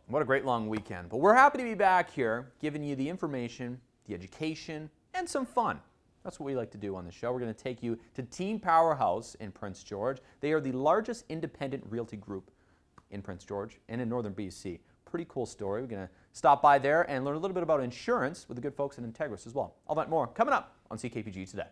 What a great long weekend. But we're happy to be back here giving you the information, the education, and some fun. That's what we like to do on the show. We're going to take you to Team Powerhouse in Prince George. They are the largest independent realty group in Prince George and in northern BC. Pretty cool story. We're going to stop by there and learn a little bit about insurance with the good folks at Integris as well. All that more coming up on CKPG Today.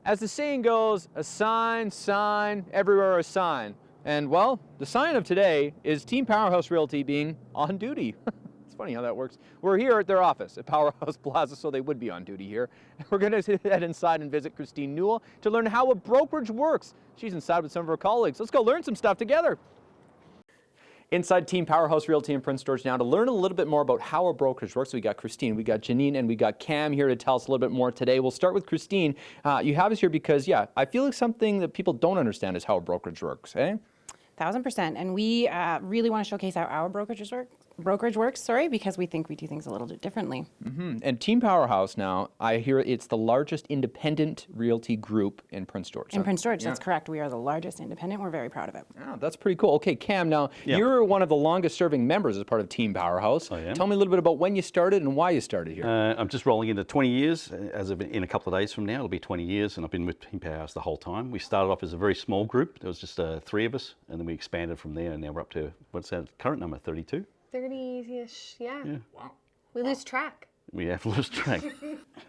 As the saying goes, a sign, everywhere a sign. And well, the sign of today is Team Powerhouse Realty being on duty. It's funny how that works. We're here at their office at Powerhouse Plaza, so they would be on duty here. We're going to head inside and visit Christine Newell to learn how a brokerage works. She's inside with some of her colleagues. Let's go learn some stuff together. Inside Team Powerhouse Realty in Prince George now to learn a little bit more about how a brokerage works. We got Christine, we got Janine, and we got Cam here to tell us a little bit more today. We'll start with Christine. You have us here because, yeah, I feel like something that people don't understand is how a brokerage works, eh? 1000%. And we really want to showcase how our brokerage works, because we think we do things a little bit differently. And Team Powerhouse now, I hear it's the largest independent realty group in Prince George. In Prince George, that's correct. We are the largest independent. We're very proud of it. Oh, that's pretty cool. Okay, Cam, now you're one of the longest serving members as part of Team Powerhouse. I am. Tell me a little bit about when you started and why you started here. I'm just rolling into 20 years. As of in a couple of days from now, it'll be 20 years, and I've been with Team Powerhouse the whole time. We started off as a very small group. There was just 3 of us, and then we expanded from there, and now we're up to, what's that current number, 32? 30-ish, yeah. Wow. We lose track. We have lost track.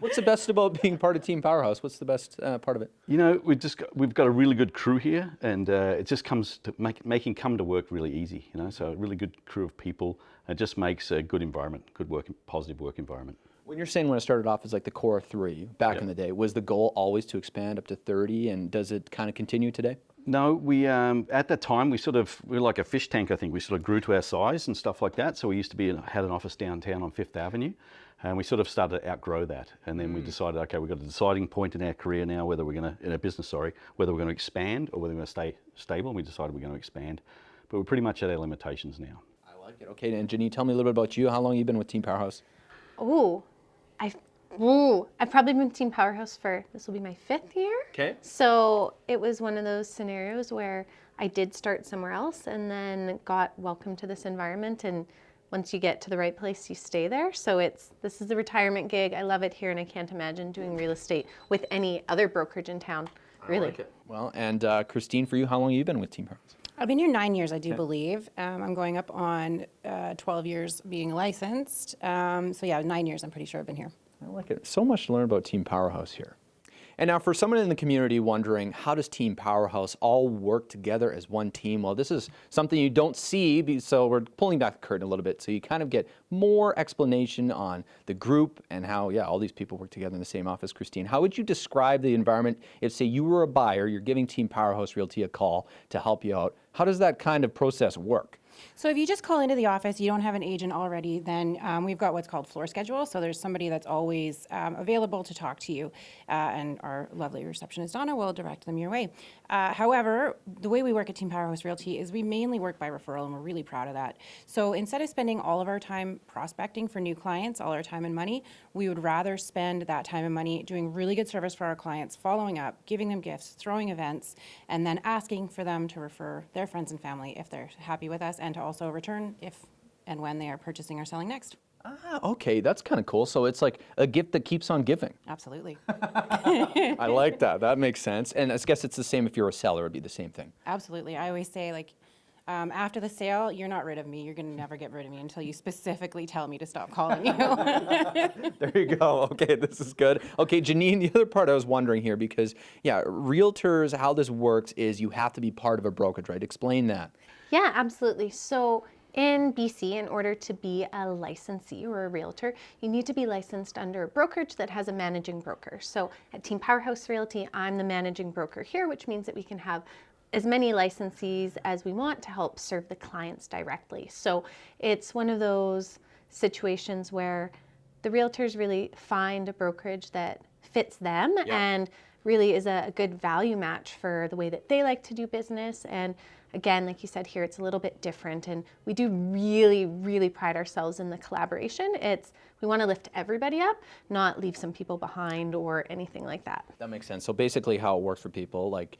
What's the best about being part of Team Powerhouse? What's the best part of it? You know, we've got a really good crew here, and it just comes to making come to work really easy. You know, so a really good crew of people. It just makes a good environment, good work, positive work environment. When you're saying when it started off as like the core 3 back in the day, was the goal always to expand up to 30, and does it kind of continue today? No, we at that time we were like a fish tank. I think we sort of grew to our size and stuff like that. So we used to had an office downtown on 5th Avenue, and we sort of started to outgrow that. And then we decided, okay, we've got a deciding point in our career now, whether we're going to, in our business, whether we're going to expand or whether we're going to stay stable. And we decided we're going to expand, but we're pretty much at our limitations now. I like it. Okay, and Janine, tell me a little bit about you. How long have you been with Team Powerhouse? I've probably been with Team Powerhouse this will be my 5th year. Okay. So it was one of those scenarios where I did start somewhere else and then got welcomed to this environment. And once you get to the right place, you stay there. So this is a retirement gig. I love it here, and I can't imagine doing real estate with any other brokerage in town, really. I like it. Well, and Christine, for you, how long have you been with Team Powerhouse? I've been here 9 years, I do believe. I'm going up on 12 years being licensed. So yeah, 9 years, I'm pretty sure I've been here. I like it. So much to learn about Team Powerhouse here. And now for someone in the community wondering, how does Team Powerhouse all work together as one team? Well, this is something you don't see, so we're pulling back the curtain a little bit so you kind of get more explanation on the group and how, all these people work together in the same office. Christine, how would you describe the environment if, say, you were a buyer, you're giving Team Powerhouse Realty a call to help you out? How does that kind of process work? So if you just call into the office, you don't have an agent already, then we've got what's called floor schedule. So there's somebody that's always available to talk to you, and our lovely receptionist, Donna, will direct them your way. However, the way we work at Team Powerhouse Realty is we mainly work by referral, and we're really proud of that. So instead of spending all of our time prospecting for new clients, all our time and money, we would rather spend that time and money doing really good service for our clients, following up, giving them gifts, throwing events, and then asking for them to refer their friends and family if they're happy with us, and to also return if and when they are purchasing or selling next. Okay, that's kind of cool. So it's like a gift that keeps on giving. Absolutely. I like that. That makes sense. And I guess it's the same if you're a seller, it'd be the same thing. Absolutely. I always say, after the sale, you're not rid of me. You're going to never get rid of me until you specifically tell me to stop calling you. There you go. Okay, this is good. Okay, Janine, the other part I was wondering here, because, realtors, how this works is you have to be part of a brokerage, right? Explain that. Yeah, absolutely. So in BC, in order to be a licensee or a realtor, you need to be licensed under a brokerage that has a managing broker. So at Team Powerhouse Realty, I'm the managing broker here, which means that we can have as many licensees as we want to help serve the clients directly. So it's one of those situations where the realtors really find a brokerage that fits them and really is a good value match for the way that they like to do business. And again, like you said here, it's a little bit different, and we do really, really pride ourselves in the collaboration. We want to lift everybody up, not leave some people behind or anything like that. That makes sense. So basically how it works for people, like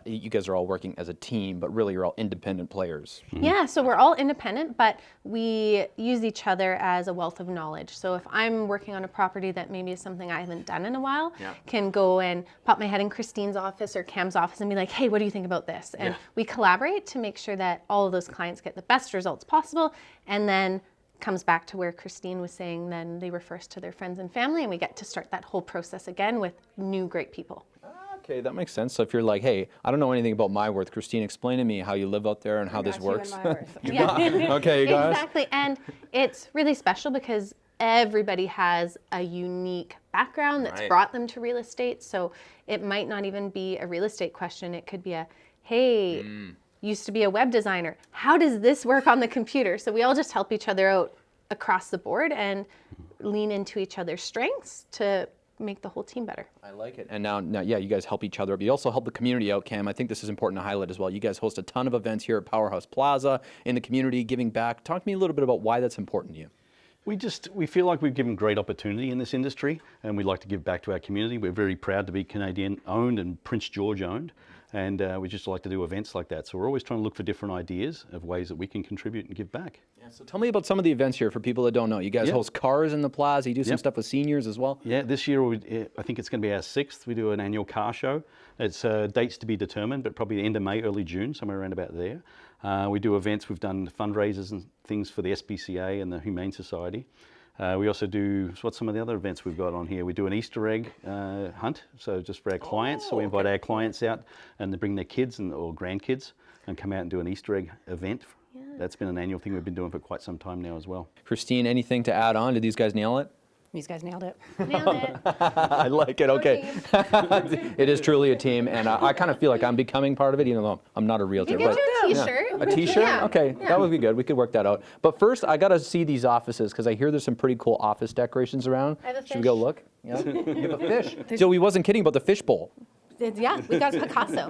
you guys are all working as a team, but really you're all independent players. Yeah, so we're all independent, but we use each other as a wealth of knowledge. So if I'm working on a property that maybe is something I haven't done in a while, can go and pop my head in Christine's office or Cam's office and be like, hey, what do you think about this? And we collaborate to make sure that all of those clients get the best results possible, and then comes back to where Christine was saying, then they refer us to their friends and family, and we get to start that whole process again with new great people. Okay, that makes sense. So if you're like, hey, I don't know anything about my worth, Christine, explain to me how you live out there and how this works. Okay, you guys. Exactly, and it's really special because everybody has a unique background that's brought them to real estate. So it might not even be a real estate question. It could be a, hey, used to be a web designer. How does this work on the computer? So we all just help each other out across the board and lean into each other's strengths to make the whole team better. I like it. And now, yeah, you guys help each other, but you also help the community out, Cam. I think this is important to highlight as well. You guys host a ton of events here at Powerhouse Plaza in the community, giving back. Talk to me a little bit about why that's important to you. We feel like we've given great opportunity in this industry, and we'd like to give back to our community. We're very proud to be Canadian owned and Prince George owned, and we just like to do events like that. So we're always trying to look for different ideas of ways that we can contribute and give back. Yeah, so tell me about some of the events here for people that don't know. You guys host cars in the plaza. You do some stuff with seniors as well. Yeah, this year I think it's going to be our 6th. We do an annual car show. It's dates to be determined, but probably the end of May, early June, somewhere around about there. We do events. We've done fundraisers and things for the SPCA and the Humane Society. We also do, what's some of the other events we've got on here? We do an Easter egg hunt, so just for our clients. So we invite our clients out and they bring their kids or grandkids and come out and do an Easter egg event. Yeah. That's been an annual thing we've been doing for quite some time now as well. Christine, anything to add on? Did these guys nail it? These guys nailed it. Nailed it. I like it. Okay. It is truly a team, and I kind of feel like I'm becoming part of it, even though I'm not a realtor. You get you a t-shirt. A t-shirt? Yeah. Okay, that would be good. We could work that out. But first, I got to see these offices because I hear there's some pretty cool office decorations around. I have a fish. Should we go look? Yeah. You have a fish. So he wasn't kidding about the fish bowl. Yeah, we got Picasso.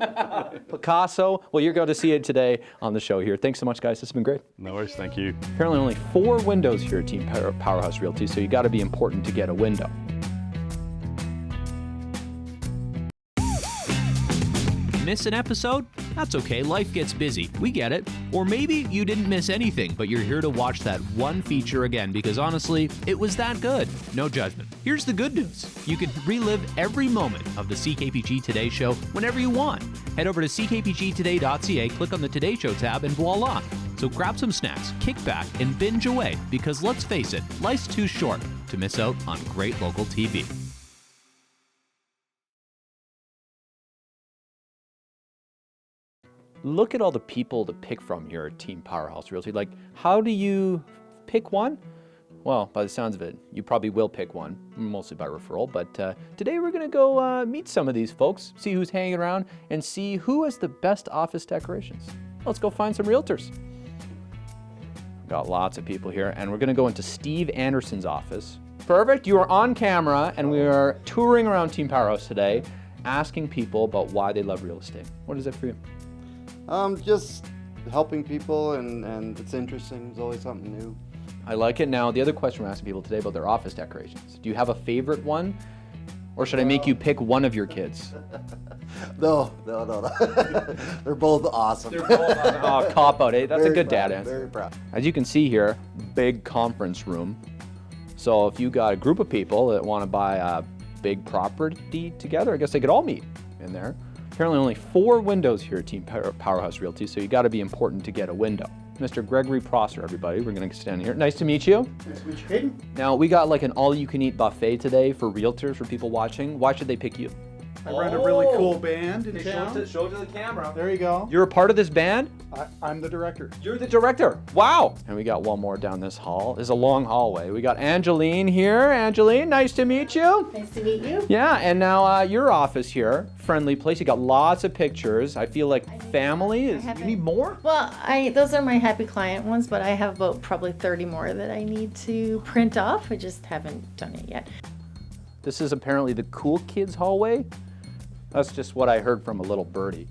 Picasso. Well, you're going to see it today on the show here. Thanks so much, guys. This has been great. No worries. Thank you. Apparently only 4 windows here at Team Powerhouse Realty, so you got to be important to get a window. Miss an episode? That's okay, life gets busy. We get it. Or maybe you didn't miss anything, but you're here to watch that one feature again because honestly, it was that good. No judgment. Here's the good news. You can relive every moment of the CKPG Today Show whenever you want. Head over to ckpgtoday.ca, click on the Today Show tab, and voila. So grab some snacks, kick back, and binge away because let's face it, life's too short to miss out on great local TV. Look at all the people to pick from here at Team Powerhouse Realty. Like, how do you pick one? Well, by the sounds of it, you probably will pick one, mostly by referral. But today we're going to go meet some of these folks, see who's hanging around, and see who has the best office decorations. Let's go find some realtors. Got lots of people here, and we're going to go into Steve Anderson's office. Perfect. You are on camera, and we are touring around Team Powerhouse today, asking people about why they love real estate. What is it for you? Just helping people, and it's interesting. There's always something new. I like it. Now, the other question we're asking people today about their office decorations. Do you have a favorite one? Or should I make you pick one of your kids? No. They're both awesome. They're both awesome. Oh, cop out, eh? That's Very a good proud, dad answer. Very proud. As you can see here, big conference room. So if you got a group of people that want to buy a big property together, I guess they could all meet in there. Apparently only 4 windows here at Team Powerhouse Realty, so you got to be important to get a window. Mr. Gregory Prosser, everybody. We're going to stand here. Nice to meet you. Nice to meet you, Caden. Now, we got like an all-you-can-eat buffet today for realtors, for people watching. Why should they pick you? I run a really cool band in town. Show it to the camera. There you go. You're a part of this band? I'm the director. You're the director. Wow. And we got one more down this hall. It's a long hallway. We got Angeline here. Angeline, nice to meet you. Nice to meet you. Yeah, and now your office here, friendly place. You got lots of pictures. I feel like family. You need more? Well, those are my happy client ones, but I have about probably 30 more that I need to print off. I just haven't done it yet. This is apparently the cool kids hallway. That's just what I heard from a little birdie.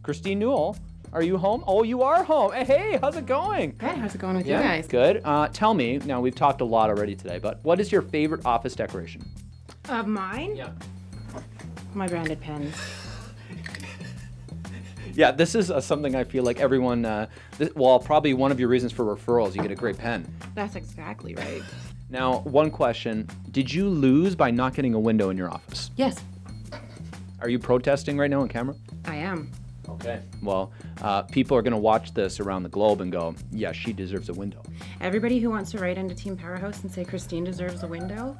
Christine Newell, are you home? Oh, you are home. Hey, how's it going? Good, how's it going with you guys? Good. Tell me, now we've talked a lot already today, but what is your favorite office decoration? Of mine? Yeah. My branded pens. Yeah, this is something I feel like everyone, probably one of your reasons for referrals, you get a great pen. That's exactly right. Now, one question. Did you lose by not getting a window in your office? Yes, Are you protesting right now on camera? I am. Okay. Well, people are going to watch this around the globe and go, yeah, she deserves a window. Everybody who wants to write into Team Powerhouse and say Christine deserves a window.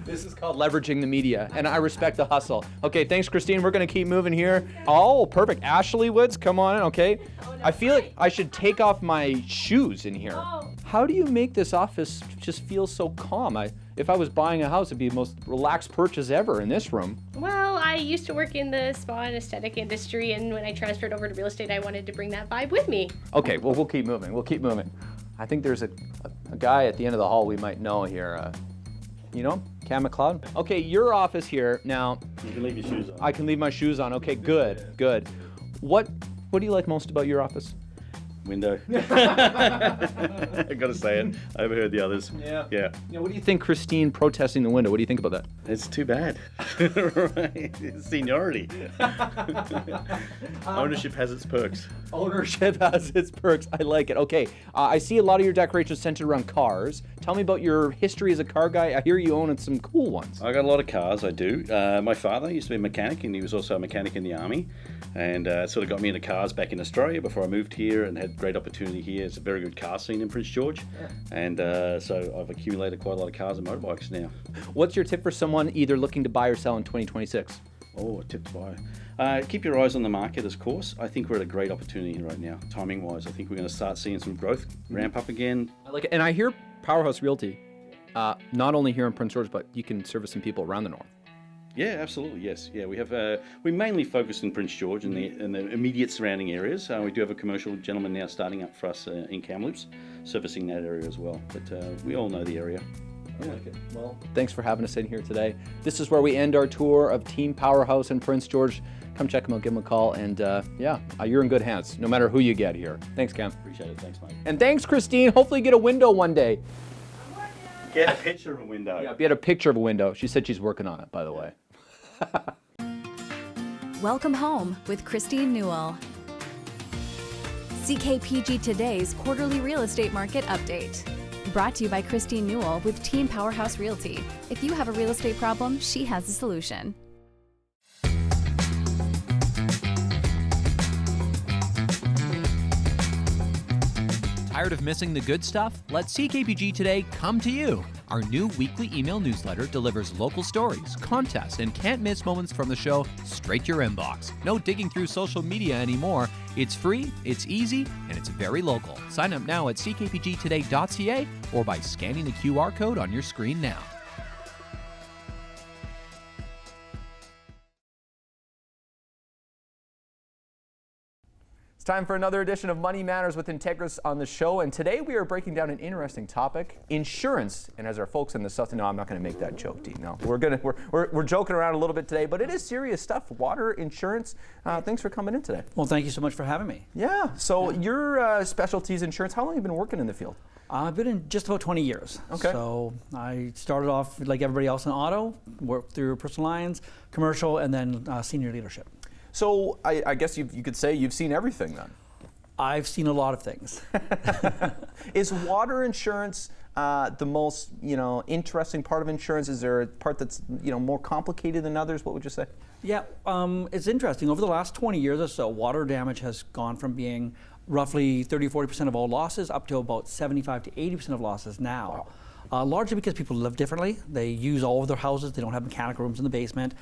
This is called leveraging the media, and I respect the hustle. Okay, thanks, Christine. We're going to keep moving here. Oh, perfect. Ashley Woods, come on in, okay? I feel like I should take off my shoes in here. How do you make this office just feel so calm? If I was buying a house, it'd be the most relaxed purchase ever in this room. Well, I used to work in the spa and aesthetic industry, and when I transferred over to real estate, I wanted to bring that vibe with me. Okay, well, we'll keep moving. We'll keep moving. I think there's a guy at the end of the hall we might know here. You know, Cam McLeod? Okay, your office here. Now, You can leave your shoes on. I can leave my shoes on. Okay, good, good. What do you like most about your office? Window. I gotta say it. I overheard the others. Yeah. Yeah, what do you think, Christine protesting the window? What do you think about that? It's too bad. Right. Seniority. Ownership has its perks. Ownership has its perks. I like it. Okay, I see a lot of your decorations centered around cars. Tell me about your history as a car guy. I hear you own some cool ones. I got a lot of cars, I do. My father used to be a mechanic, and he was also a mechanic in the army, and sort of got me into cars back in Australia before I moved here, and had great opportunity here. It's a very good car scene in Prince George, and so I've accumulated quite a lot of cars and motorbikes now. What's your tip for someone either looking to buy or sell in 2026? Oh, a tip to buy. Keep your eyes on the market, of course. I think we're at a great opportunity right now, timing-wise. I think we're going to start seeing some growth ramp up again. I like it. And I hear Powerhouse Realty, not only here in Prince George, but you can service some people around the north. Yeah, absolutely. Yes, yeah. We have we mainly focus in Prince George and the immediate surrounding areas. We do have a commercial gentleman now starting up for us in Kamloops, servicing that area as well. But we all know the area. I like it. Well, thanks for having us in here today. This is where we end our tour of Team Powerhouse in Prince George. Come check them out, give them a call, and you're in good hands, no matter who you get here. Thanks, Cam. Appreciate it. Thanks, mate. And thanks, Christine. Hopefully you get a window one day. Get a picture of a window. Yeah, get a picture of a window. She said she's working on it, by the way. Welcome home with Christine Newell. CKPG Today's quarterly real estate market update. Brought to you by Christine Newell with Team Powerhouse Realty. If you have a real estate problem, she has the solution. Tired of missing the good stuff? Let CKPG Today come to you. Our new weekly email newsletter delivers local stories, contests, and can't-miss moments from the show straight to your inbox. No digging through social media anymore. It's free, it's easy, and it's very local. Sign up now at ckpgtoday.ca or by scanning the QR code on your screen now. Time for another edition of Money Matters with Integris on the show, and today we are breaking down an interesting topic: insurance. And as our folks in the South, no, I'm not going to make that joke, Dean. No, we're joking around a little bit today, but it is serious stuff. Water insurance. Thanks for coming in today. Well, thank you so much for having me. Yeah. So your specialty is insurance. How long have you been working in the field? I've been in just about 20 years. Okay. So I started off like everybody else in auto, worked through personal lines, commercial, and then senior leadership. So I guess you could say you've seen everything then. I've seen a lot of things. Is water insurance the most interesting part of insurance? Is there a part that's more complicated than others? What would you say? Yeah, it's interesting. Over the last 20 years or so, water damage has gone from being roughly 30-40% of all losses up to about 75 to 80% of losses now. largely because people live differently. They use all of their houses. They don't have mechanical rooms in the basement.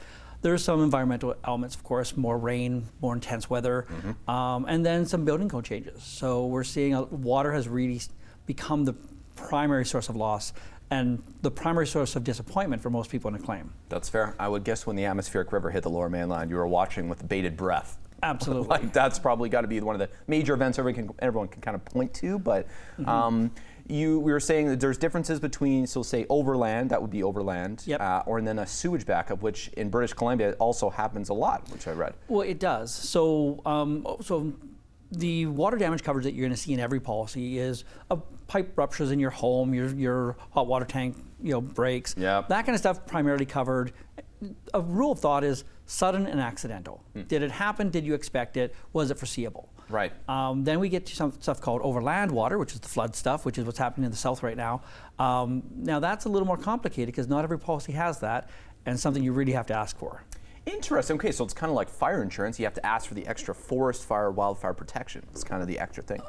There's some environmental elements, of course, more rain, more intense weather, and then some building code changes. So we're seeing water has really become the primary source of loss and the primary source of disappointment for most people in a claim. That's fair. I would guess when the atmospheric river hit the Lower Mainland, you were watching with bated breath. Absolutely. Like that's probably got to be one of the major events everyone can kind of point to. But we were saying that there's differences between, so say overland, that would be overland, or and then a sewage backup, which in British Columbia also happens a lot, which I read. Well, it does. So, the water damage coverage that you're going to see in every policy is a pipe ruptures in your home, your hot water tank, breaks, that kind of stuff primarily covered. A rule of thought is sudden and accidental. Did it happen? Did you expect it? Was it foreseeable? Right. Then we get to some stuff called overland water, which is the flood stuff, which is what's happening in the South right now. Now that's a little more complicated because not every policy has that, and something you really have to ask for. Interesting. Okay, so it's kind of like fire insurance. You have to ask for the extra forest fire, wildfire protection. It's kind of the extra thing.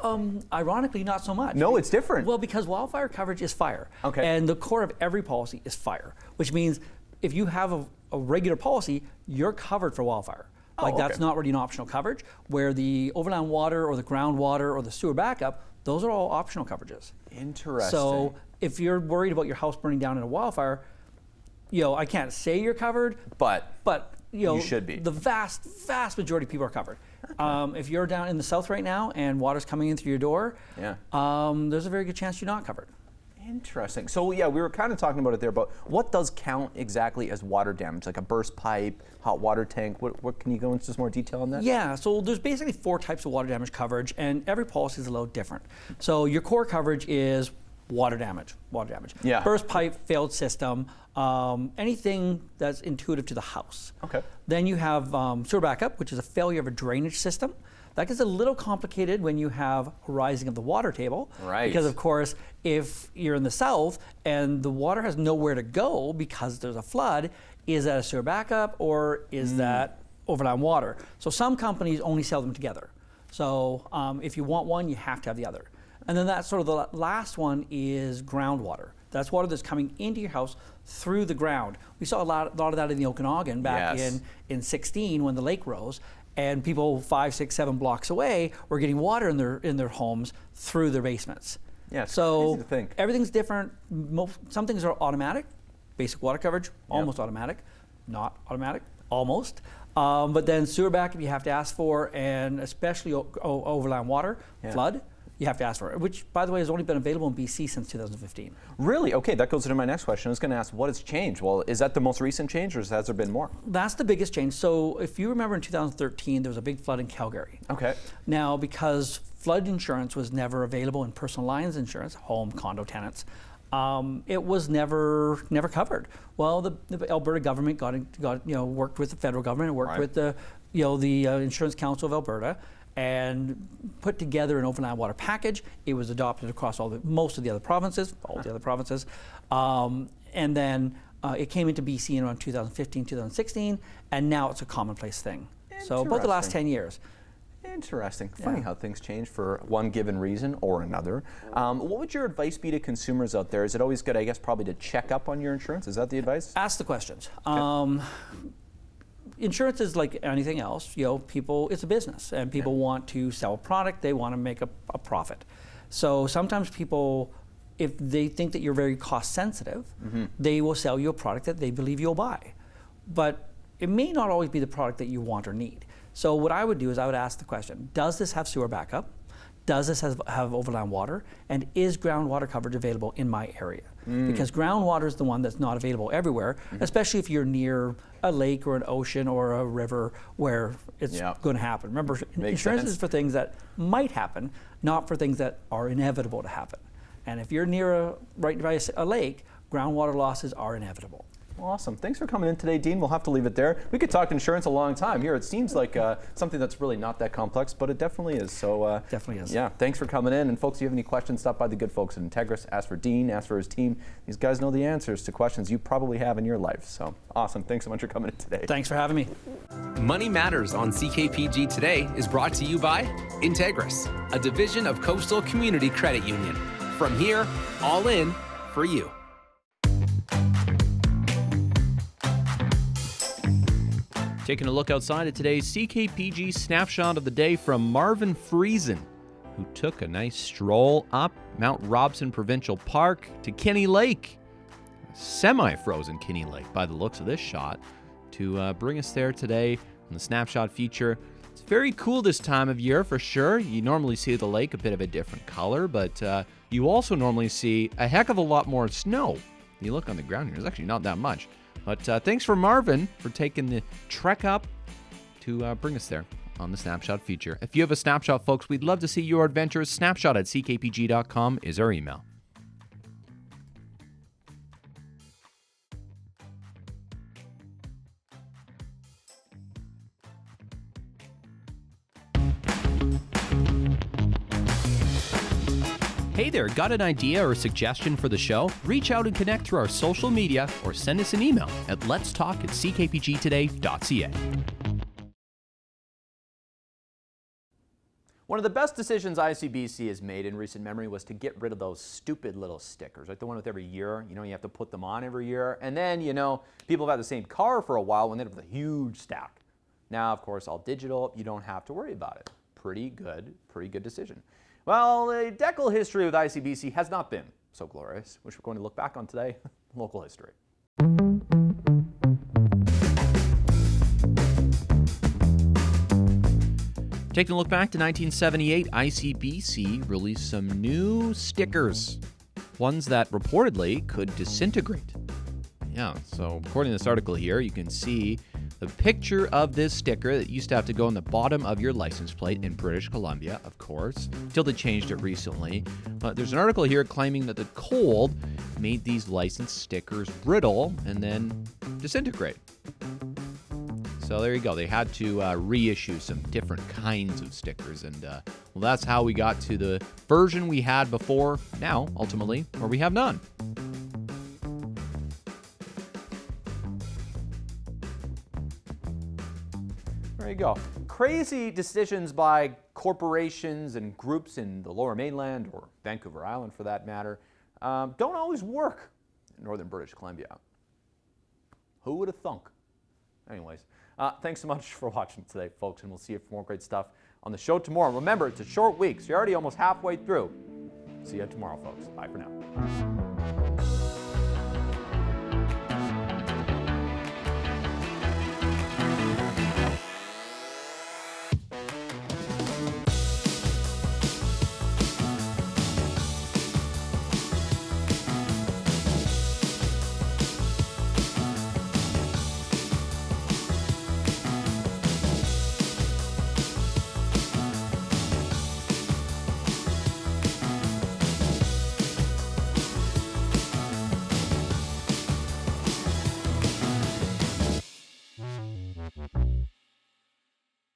Ironically, not so much. No, it's different. Well, because wildfire coverage is fire. Okay. And the core of every policy is fire, which means if you have a regular policy, you're covered for wildfire. That's not really an optional coverage, where the overland water or the groundwater or the sewer backup, those are all optional coverages. Interesting. So if you're worried about your house burning down in a wildfire, I can't say you're covered, but you should be. The vast majority of people are covered. Okay. If you're down in the South right now and water's coming in through your door, there's a very good chance you're not covered. Interesting. So we were kind of talking about it there, but what does count exactly as water damage? Like a burst pipe, hot water tank? What can you go into some more detail on that? Yeah, so there's basically 4 types of water damage coverage, and every policy is a little different. So your core coverage is water damage. Yeah. Burst pipe, failed system, anything that's intuitive to the house. Okay. Then you have sewer backup, which is a failure of a drainage system. That gets a little complicated when you have a rising of the water table. Right. Because of course, if you're in the South and the water has nowhere to go because there's a flood, is that a sewer backup or is that overland water? So some companies only sell them together. So if you want one, you have to have the other. And then that's sort of the last one is groundwater. That's water that's coming into your house through the ground. We saw a lot of that in the Okanagan back in 16 when the lake rose. And people 5, 6, 7 blocks away were getting water in their homes through their basements. Yeah, it's so crazy to think. Everything's different. Some things are automatic, basic water coverage, almost automatic, not automatic, almost. But then sewer backup you have to ask for, and especially overland water, flood. You have to ask for it, which, by the way, has only been available in BC since 2015. Really? Okay, that goes into my next question. I was going to ask, what has changed? Well, is that the most recent change, or has there been more? That's the biggest change. So if you remember in 2013, there was a big flood in Calgary. Okay. Now, because flood insurance was never available in personal lines insurance, home, condo tenants, it was never covered. Well, the Alberta government worked with the federal government and worked with the Insurance Council of Alberta, and put together an overland water package. It was adopted across most of the other provinces, and then it came into BC in around 2015, 2016, and now it's a commonplace thing. So about the last 10 years. Interesting. Funny how things change for one given reason or another. What would your advice be to consumers out there? Is it always good, I guess, probably to check up on your insurance? Is that the advice? Ask the questions. Okay. Insurance is like anything else. It's a business, and people want to sell a product. They want to make a profit. So sometimes people, if they think that you're very cost sensitive, they will sell you a product that they believe you'll buy. But it may not always be the product that you want or need. So what I would do is I would ask the question, does this have sewer backup? Does this have overland water? And is groundwater coverage available in my area? Because groundwater is the one that's not available everywhere, especially if you're near a lake or an ocean or a river where it's going to happen. Remember, insurance is for things that might happen, not for things that are inevitable to happen. And if you're near right by a lake, groundwater losses are inevitable. Awesome. Thanks for coming in today, Dean. We'll have to leave it there. We could talk insurance a long time here. It seems like something that's really not that complex, but it definitely is. So definitely is. Yeah. Thanks for coming in. And folks, if you have any questions, stop by the good folks at Integris. Ask for Dean. Ask for his team. These guys know the answers to questions you probably have in your life. So awesome. Thanks so much for coming in today. Thanks for having me. Money Matters on CKPG Today is brought to you by Integris, a division of Coastal Community Credit Union. From here, all in for you. Taking a look outside at today's CKPG snapshot of the day from Marvin Friesen, who took a nice stroll up Mount Robson Provincial Park to Kinney Lake. Semi-frozen Kinney Lake by the looks of this shot, to bring us there today on the snapshot feature. It's very cool this time of year for sure. You normally see the lake a bit of a different color, but you also normally see a heck of a lot more snow. You look on the ground here, there's actually not that much. But thanks for Marvin for taking the trek up to bring us there on the snapshot feature. If you have a snapshot, folks, we'd love to see your adventures. Snapshot@ckpg.com is our email. Hey there, got an idea or suggestion for the show? Reach out and connect through our social media or send us an email at letstalk@ckpgtoday.ca. One of the best decisions ICBC has made in recent memory was to get rid of those stupid little stickers, like the one with every year. You have to put them on every year. And then, people have had the same car for a while when they have a huge stack. Now, of course, all digital, you don't have to worry about it. Pretty good decision. Well, the decade history with ICBC has not been so glorious, which we're going to look back on today, local history. Taking a look back to 1978, ICBC released some new stickers, ones that reportedly could disintegrate. Yeah, so according to this article here, you can see the picture of this sticker that used to have to go on the bottom of your license plate in British Columbia, of course, until they changed it recently. There's an article here claiming that the cold made these license stickers brittle and then disintegrate. So there you go. They had to reissue some different kinds of stickers, and well, that's how we got to the version we had before, now, ultimately, where we have none. There you go. Crazy decisions by corporations and groups in the Lower Mainland, or Vancouver Island for that matter, don't always work in Northern British Columbia. Who would have thunk? Anyways, thanks so much for watching today, folks, and we'll see you for more great stuff on the show tomorrow. Remember, it's a short week, so you're already almost halfway through. See you tomorrow, folks. Bye for now.